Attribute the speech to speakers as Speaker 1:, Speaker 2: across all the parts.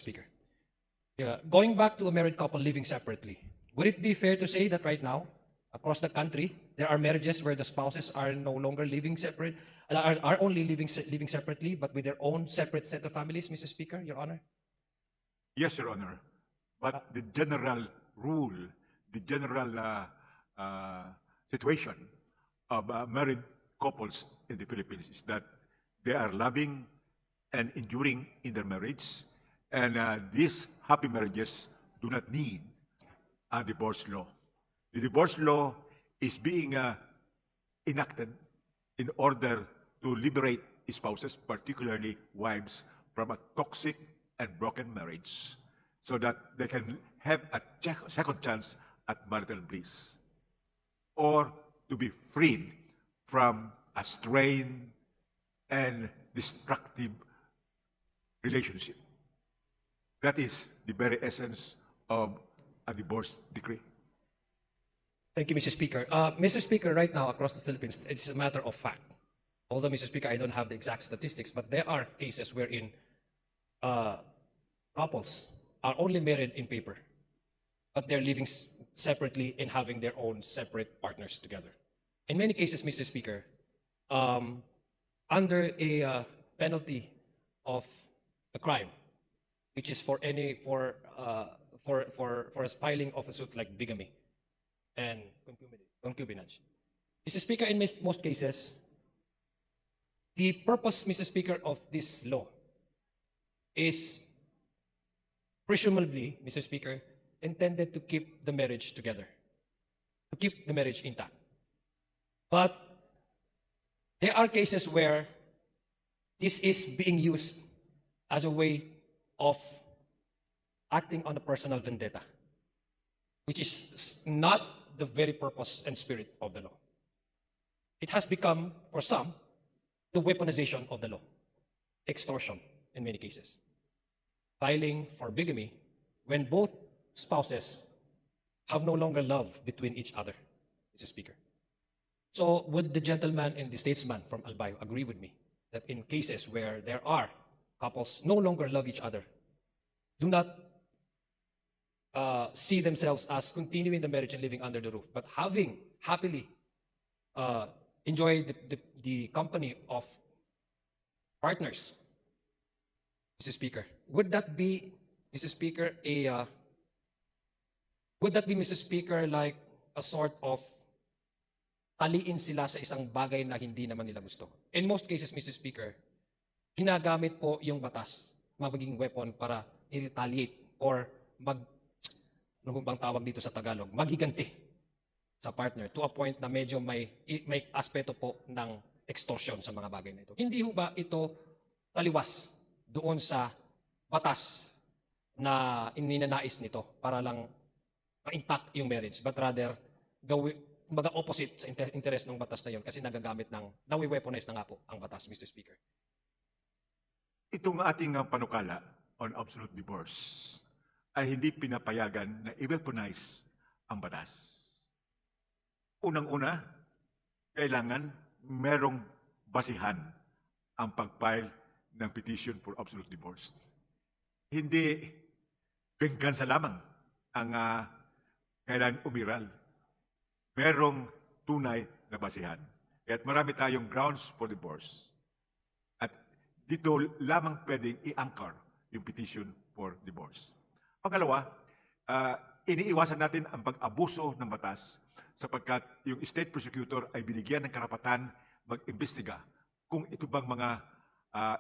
Speaker 1: Speaker. Yeah, going back to a married couple living separately, would it be fair to say that right now, across the country, there are marriages where the spouses are no longer living separate, are only living separately, but with their own separate set of families, Mr. Speaker, Your Honor?
Speaker 2: Yes, Your Honor. But the general rule, the general uh, situation of married couples in the Philippines is that they are loving and enduring in their marriage, and these happy marriages do not need a divorce law. The divorce law is being enacted in order to liberate spouses, particularly wives, from a toxic and broken marriage so that they can have a second chance at marital bliss, or to be freed from a strained and destructive relationship. That is the very essence of a divorce decree.
Speaker 1: Thank you, Mr. Speaker. Mr. Speaker, right now across the Philippines, it's a matter of fact. Although, Mr. Speaker, I don't have the exact statistics, but there are cases wherein couples are only married in paper, but they're living separately and having their own separate partners together. In many cases, Mr. Speaker, under a penalty of a crime, which is for a filing of a suit like bigamy and concubinage. Mr. Speaker, in most cases, the purpose, Mr. Speaker, of this law is presumably, Mr. Speaker, intended to keep the marriage together, to keep the marriage intact. But there are cases where this is being used as a way of acting on a personal vendetta, which is not the very purpose and spirit of the law. It has become, for some, the weaponization of the law, extortion in many cases, filing for bigamy when both spouses have no longer love between each other, Mr. Speaker. So would the gentleman and the statesman from Albay agree with me that in cases where there are couples no longer love each other, do not see themselves as continuing the marriage and living under the roof, but having happily enjoy the company of partners, Mr. Speaker? Would that be, Mr. Speaker, Mr. Speaker, like a sort of taliin sila sa isang bagay na hindi naman nila gusto? In most cases, Mr. Speaker, ginagamit po yung batas, magiging weapon para i-retaliate or ano bang tawag dito sa Tagalog, magiganti sa partner to a point na medyo may aspeto po ng extortion sa mga bagay na ito. Hindi ho ba ito taliwas doon sa batas na ininanais nito para lang ma-intact yung marriage, but rather kumbaga opposite sa interest ng batas na yun kasi nagagamit nawi-weaponize na nga po ang batas, Mr. Speaker?
Speaker 2: Itong ating panukala on absolute divorce ay hindi pinapayagan na i-weaponize ang batas. Unang-una, kailangan merong basihan ang pag-file ng petition for absolute divorce. Hindi benggansa lamang ang kailangan umiral. Merong tunay na basihan. Kaya't marami tayong grounds for divorce. At dito lamang pwedeng i-anchor yung petition for divorce. Pangalawa, iniiwasan natin ang pag-abuso ng batas sapagkat yung state prosecutor ay binigyan ng karapatan mag-imbestiga kung ito bang mga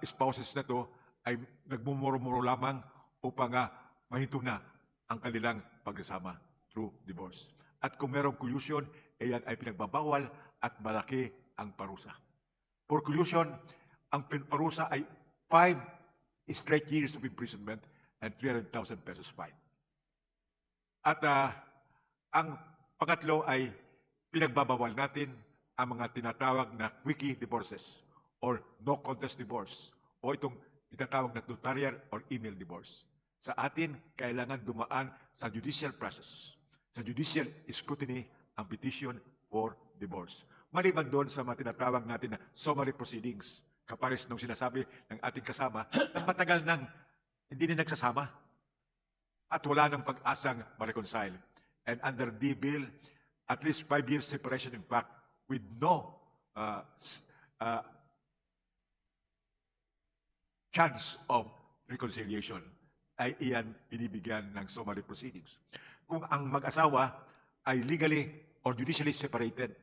Speaker 2: spouses na to ay nagmumuro-muro lamang upang mahinto na ang kanilang pagsasama through divorce. At kung merong collusion, yan ay pinagbabawal at malaki ang parusa. For collusion, ang parusa ay 5 straight years of imprisonment and 300,000 pesos fine. At ang pangatlo ay pinagbabawal natin ang mga tinatawag na quickie divorces or no contest divorce o itong tinatawag na notarial or email divorce. Sa atin, kailangan dumaan sa judicial process, sa judicial scrutiny ang petition for divorce. Maliban doon sa mga tinatawag natin na summary proceedings, kapares nung sinasabi ng ating kasama, na matagal nang hindi na nagsasama at wala ng pag-asang ma-reconcile. And under the bill, at least 5 years separation in fact with no chance of reconciliation ay iyan binibigyan ng summary proceedings. Kung ang mag-asawa ay legally or judicially separated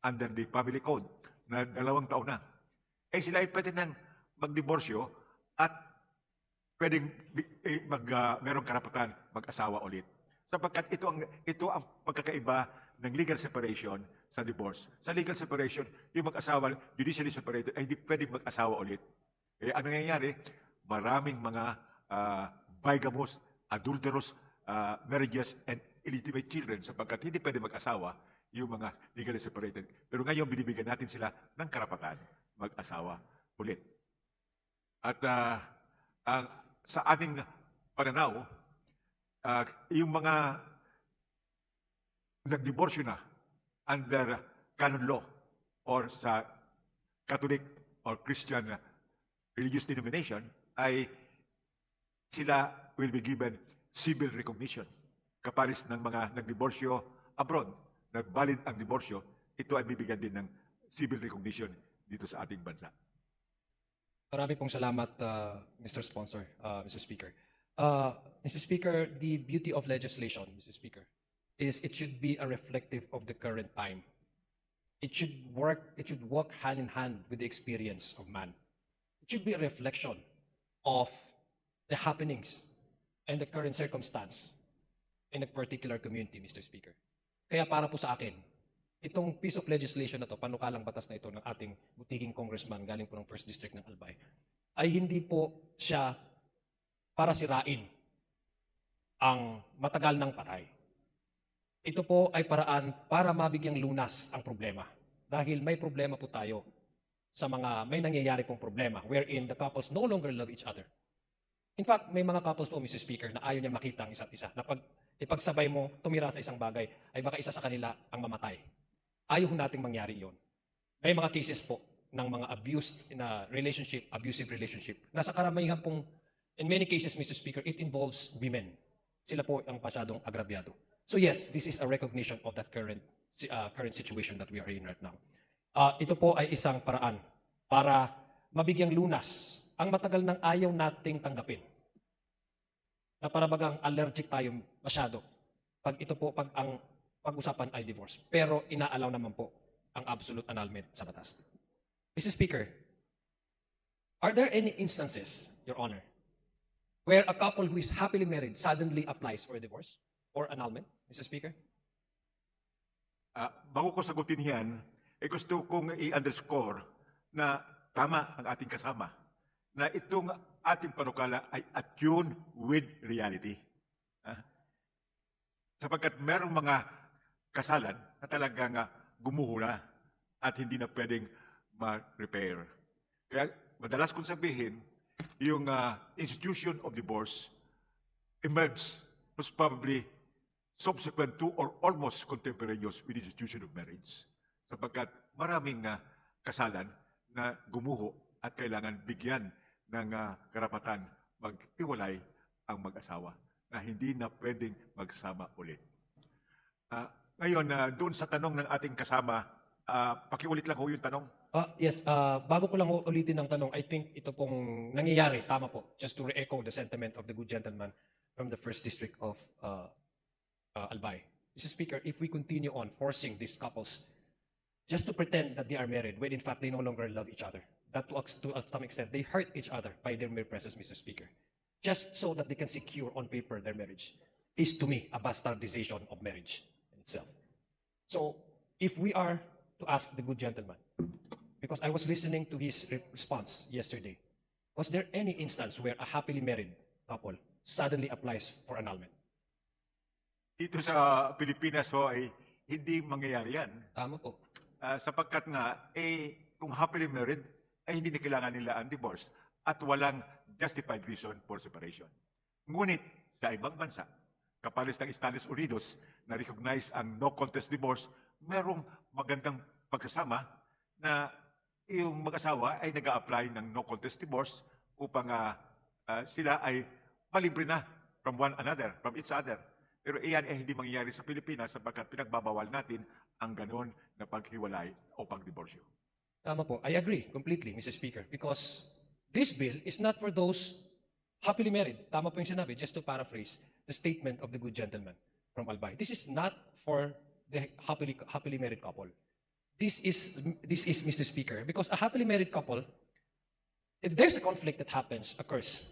Speaker 2: under the family code na 2 taon na, eh sila ay pwede nang magdiborsyo at pwedeng merong karapatan mag-asawa ulit. Sapagkat ito ang pagkakaiba ng legal separation sa divorce. Sa legal separation, yung mag-asawa judicially separated ay hindi pwedeng mag-asawa ulit. Eh, ano nangyayari? Maraming mga bigamous, adulterous marriages and illegitimate children sapagkat hindi pwede mag-asawa yung mga legally separated. Pero ngayon, binibigyan natin sila ng karapatan mag-asawa ulit. At sa ating pananaw, yung mga nagdiborsyo na under canon law or sa Catholic or Christian religious denomination ay sila will be given civil recognition. Kaparis ng mga nagdiborsyo abroad, nagvalid ang diborsyo, ito ay bibigyan din ng civil recognition dito sa ating bansa.
Speaker 1: Marami pong salamat, Mr. Sponsor, Mr. Speaker. Mr. Speaker, the beauty of legislation, Mr. Speaker, is it should be a reflective of the current time. It should walk hand in hand with the experience of man. It should be a reflection of the happenings and the current circumstance in a particular community, Mr. Speaker. Kaya para po sa akin, itong piece of legislation na to, panukalang batas na ito ng ating butiking congressman galing po ng 1st District ng Albay, ay hindi po siya para sirain ang matagal ng patay. Ito po ay paraan para mabigyang lunas ang problema. Dahil may problema po tayo sa may nangyayari pong problema wherein the couples no longer love each other. In fact, may mga couples po, Mr. Speaker, na ayaw niya makita ang isa't isa. Na ipagsabay mo, tumira sa isang bagay, ay baka isa sa kanila ang mamatay. Ayaw nating mangyari yon. May mga cases po ng mga abusive relationship. Nasa karamihan pong, in many cases, Mr. Speaker, it involves women. Sila po ang pasyadong agrabyado. So yes, this is a recognition of that current situation that we are in right now. Ito po ay isang paraan para mabigyang lunas ang matagal nang ayaw nating tanggapin. Na para bagang allergic tayo masyado pag ang pag-usapan ay divorce. Pero inaalaw naman po ang absolute annulment sa batas. Mr. Speaker, are there any instances, Your Honor, where a couple who is happily married suddenly applies for a divorce or annulment, Mr. Speaker?
Speaker 2: Bago ko sagutin yan, gusto kong i-underscore na tama ang ating kasama na itong ating panukala ay attune with reality. Sapagkat merong mga kasalan na talagang gumuhula at hindi na pwedeng ma-repair. Kaya madalas kong sabihin, yung institution of divorce emerged most probably subsequent to or almost contemporaneous with the institution of marriage. Sapagkat maraming kasalan na gumuho at kailangan bigyan ng karapatan mag-iwalay ang mag-asawa na hindi na pwedeng magsama ulit. Ngayon, doon sa tanong ng ating kasama, pakiulit lang ho yung tanong.
Speaker 1: Yes, bago ko lang ulitin ang tanong, I think ito pong nangyayari, tama po, just to re-echo the sentiment of the good gentleman from the 1st District of Albay. Mr. Speaker, if we continue on forcing these couples just to pretend that they are married when in fact they no longer love each other, that to some extent they hurt each other by their mere presence, Mr. Speaker, just so that they can secure on paper their marriage, is to me a bastardization of marriage in itself. So, if we are to ask the good gentleman, because I was listening to his response yesterday, was there any instance where a happily married couple suddenly applies for annulment?
Speaker 2: Dito sa Pilipinas ho ay hindi mangyayari yan.
Speaker 1: Tama po.
Speaker 2: Sapagkat nga, kung happily married, ay hindi na kailangan nila ang divorce at walang justified reason for separation. Ngunit sa ibang bansa, kapares ng Estados Unidos na recognize ang no contest divorce, merong magandang pagsasama na yung mag-asawa ay nag-a-apply ng no contest divorce upang sila ay malibre na from one another, from each other. Pero iyan ay hindi mangyayari sa Pilipinas sapagkat pinagbabawal natin ang ganon na paghiwalay o pagdiborsyo.
Speaker 1: Tama po. I agree completely, Mr. Speaker, because this bill is not for those happily married. Tama po yung sinabi, just to paraphrase the statement of the good gentleman from Albay. This is not for the happily married couple. This is, Mr. Speaker, because a happily married couple, if there's a conflict that occurs,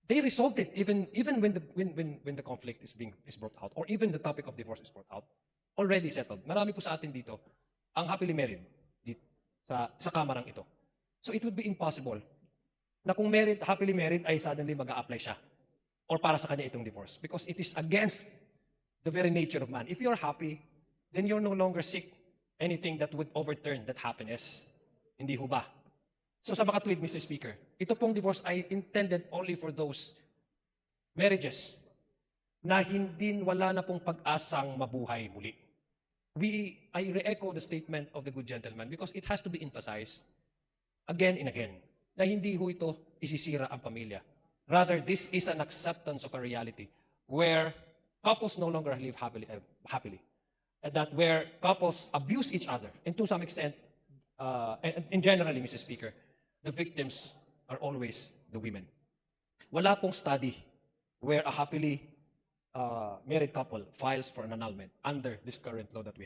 Speaker 1: they resolve it even when the conflict is brought out, or even the topic of divorce is brought out, already settled. Marami po sa atin dito ang happily married sa kamarang ito. So it would be impossible na kung happily married ay suddenly mag-a-apply siya or para sa kanya itong divorce, because it is against the very nature of man. If you're happy, then you're no longer seek anything that would overturn that happiness. Hindi ho ba? So sa makatwid, Mr. Speaker, ito pong divorce ay intended only for those marriages na wala na pong pag-asang mabuhay muli. I re-echo the statement of the good gentleman because it has to be emphasized again and again na hindi ho ito isisira ang pamilya. Rather, this is an acceptance of a reality where couples no longer live happily. And that where couples abuse each other, and to some extent, and generally, Mr. Speaker, the victims are always the women. Wala pong study where a happily married couple files for an annulment under this current law that we have.